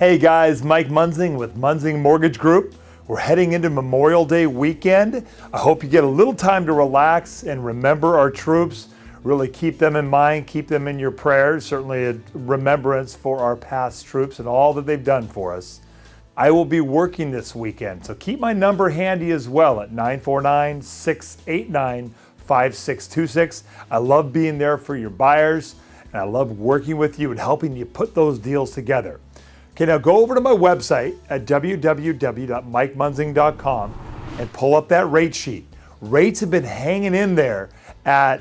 Hey guys, Mike Munzing with Munzing Mortgage Group. We're heading into Memorial Day weekend. I hope you get a little time to relax and remember our troops. Really keep them in mind, keep them in your prayers. Certainly a remembrance for our past troops and all that they've done for us. I will be working this weekend, so keep my number handy as well at 949-689-5626. I love being there for your buyers, and I love working with you and helping you put those deals together. Okay, now go over to my website at www.mikemunzing.com and pull up that rate sheet. Rates have been hanging in there at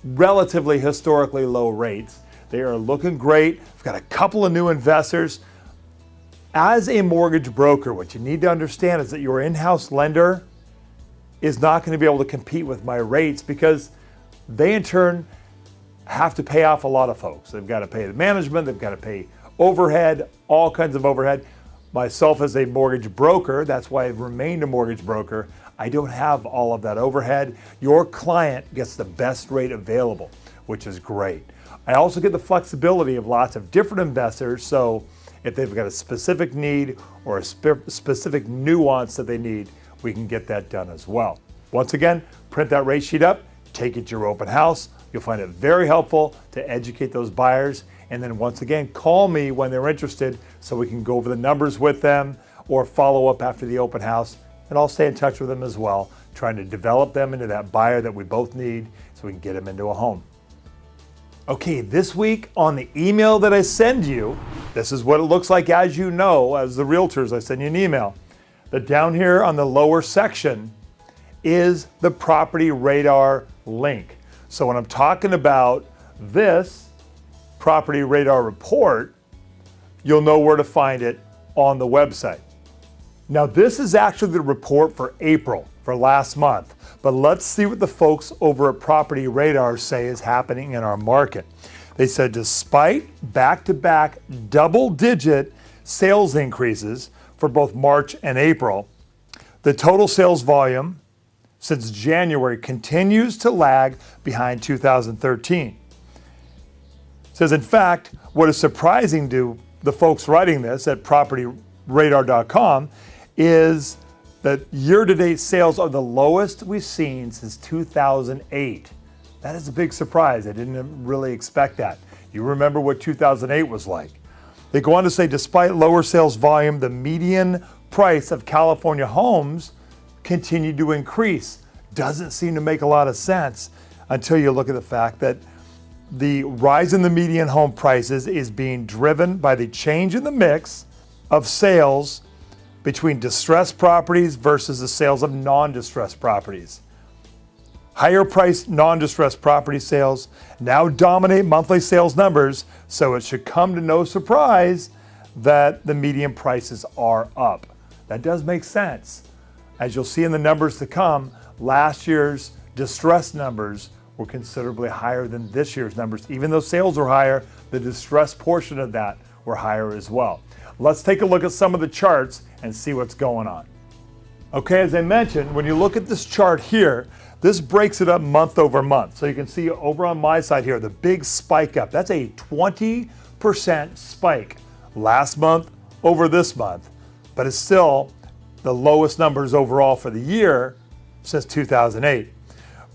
relatively historically low rates. They are looking great. I've got a couple of new investors. As a mortgage broker, what you need to understand is that your in-house lender is not going to be able to compete with my rates because they in turn have to pay off a lot of folks. They've got to pay the management, they've got to pay overhead, all kinds of overhead. Myself as a mortgage broker, that's why I've remained a mortgage broker, I don't have all of that overhead. Your client gets the best rate available, which is great. I also get the flexibility of lots of different investors, so if they've got a specific need or a specific nuance that they need, we can get that done as well. Once again, print that rate sheet up, take it to your open house. You'll find it very helpful to educate those buyers. And then once again, call me when they're interested so we can go over the numbers with them or follow up after the open house. And I'll stay in touch with them as well, trying to develop them into that buyer that we both need so we can get them into a home. Okay, this week on the email that I send you, this is what it looks like. As you know, as the realtors, I send you an email. But down here on the lower section is the property radar link. So when I'm talking about this property radar report, you'll know where to find it on the website. Now this is actually the report for April, for last month, but let's see what the folks over at Property Radar say is happening in our market. They said despite back-to-back double-digit sales increases for both March and April, the total sales volume since January continues to lag behind 2013. It says, in fact, what is surprising to the folks writing this at propertyradar.com is that year-to-date sales are the lowest we've seen since 2008. That is a big surprise. I didn't really expect that. You remember what 2008 was like. They go on to say, despite lower sales volume, the median price of California homes continued to increase. Doesn't seem to make a lot of sense until you look at the fact that the rise in the median home prices is being driven by the change in the mix of sales between distressed properties versus the sales of non-distressed properties. Higher priced non-distressed property sales now dominate monthly sales numbers, so it should come to no surprise that the median prices are up. That does make sense. As you'll see in the numbers to come, last year's distressed numbers were considerably higher than this year's numbers. Even though sales were higher, the distressed portion of that were higher as well. Let's take a look at some of the charts and see what's going on. Okay, as I mentioned, when you look at this chart here, this breaks it up month over month. So you can see over on my side here, the big spike up. That's a 20% spike last month over this month, but it's still the lowest numbers overall for the year since 2008.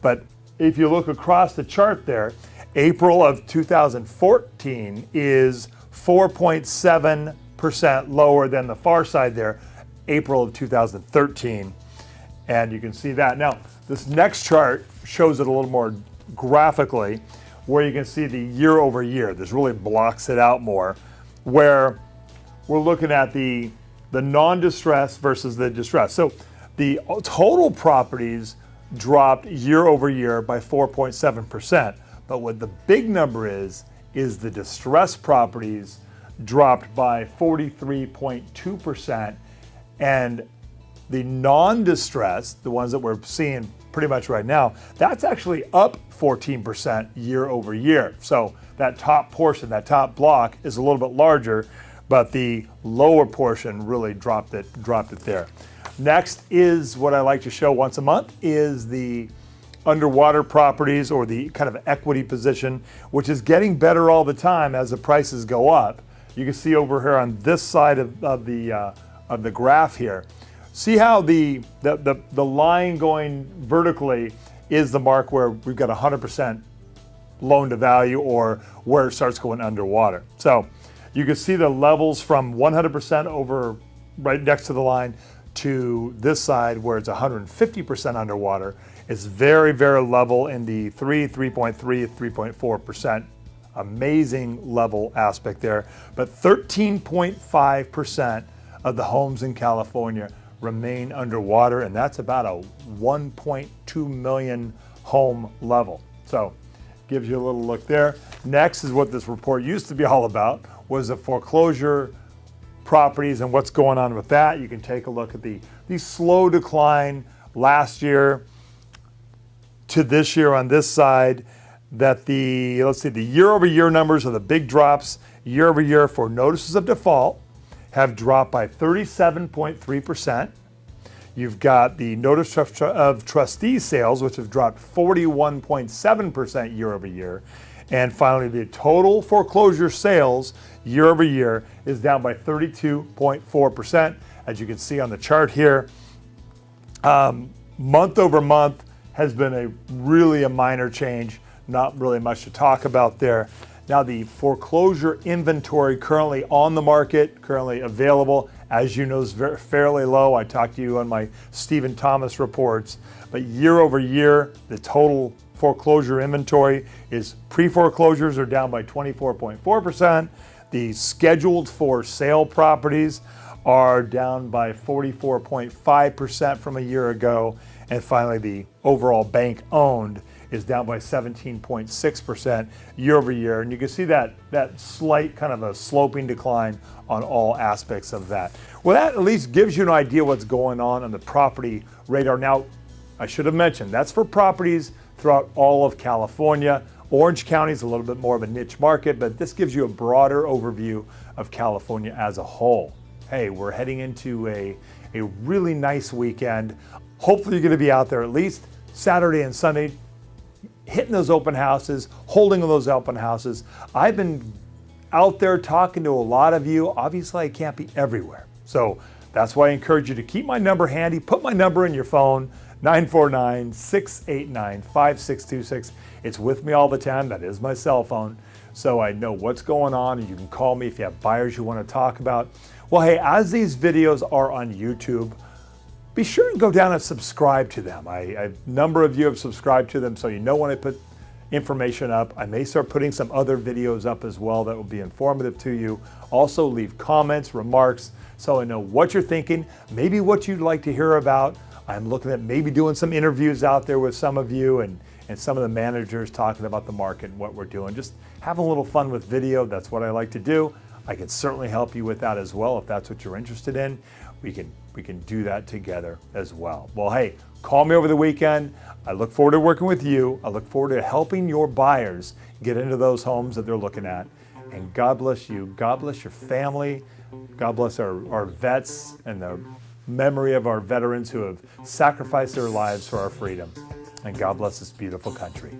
But if you look across the chart there, April of 2014 is 4.7% lower than the far side there, April of 2013. And you can see that. Now, this next chart shows it a little more graphically, where you can see the year over year. This really blocks it out more, where we're looking at the non-distressed versus the distressed. So the total properties dropped year over year by 4.7%. But what the big number is the distressed properties dropped by 43.2%, and the non-distressed, the ones that we're seeing pretty much right now, that's actually up 14% year over year. So that top portion, that top block is a little bit larger, but the lower portion really dropped it there. Next is what I like to show once a month is the underwater properties, or the kind of equity position, which is getting better all the time as the prices go up. You can see over here on this side of the graph here. See how the line going vertically is the mark where we've got 100% loan to value, or where it starts going underwater. So you can see the levels from 100% over right next to the line to this side where it's 150% underwater. It's very, very level in the 3.3, 3.4%. Amazing level aspect there. But 13.5% of the homes in California remain underwater, and that's about a 1.2 million home level. So gives you a little look there. Next is what this report used to be all about, was the foreclosure properties and what's going on with that. You can take a look at the slow decline last year to this year on this side, that let's see, the year-over-year numbers of the big drops year-over-year for notices of default have dropped by 37.3%. You've got the notice of trustee sales, which have dropped 41.7% year over year. And finally, the total foreclosure sales year over year is down by 32.4%. As you can see on the chart here, month over month has been a minor change, not really much to talk about there. Now, the foreclosure inventory currently on the market, currently available, as you know, is fairly low. I talked to you on my Stephen Thomas reports, but year over year, the total foreclosure inventory is pre-foreclosures are down by 24.4%. The scheduled for sale properties are down by 44.5% from a year ago. And finally, the overall bank owned is down by 17.6% year over year. And you can see that slight kind of a sloping decline on all aspects of that. Well, that at least gives you an idea what's going on the property radar. Now, I should have mentioned, that's for properties throughout all of California. Orange County is a little bit more of a niche market, but this gives you a broader overview of California as a whole. Hey, we're heading into a really nice weekend. Hopefully you're gonna be out there at least Saturday and Sunday, hitting those open houses, holding those open houses. I've been out there talking to a lot of you. Obviously, I can't be everywhere. So that's why I encourage you to keep my number handy. Put my number in your phone, 949-689-5626. It's with me all the time. That is my cell phone. So I know what's going on, and you can call me if you have buyers you want to talk about. Well, hey, as these videos are on YouTube, be sure and go down and subscribe to them. A number of you have subscribed to them, so you know when I put information up. I may start putting some other videos up as well that will be informative to you. Also, leave comments, remarks, so I know what you're thinking, maybe what you'd like to hear about. I'm looking at maybe doing some interviews out there with some of you and some of the managers talking about the market and what we're doing. Just having a little fun with video. That's what I like to do. I can certainly help you with that as well if that's what you're interested in. We can do that together as well. Well, hey, call me over the weekend. I look forward to working with you. I look forward to helping your buyers get into those homes that they're looking at. And God bless you. God bless your family. God bless our vets and the memory of our veterans who have sacrificed their lives for our freedom. And God bless this beautiful country.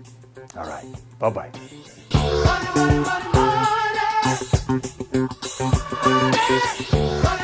All right. Bye-bye. Money, money, money, money.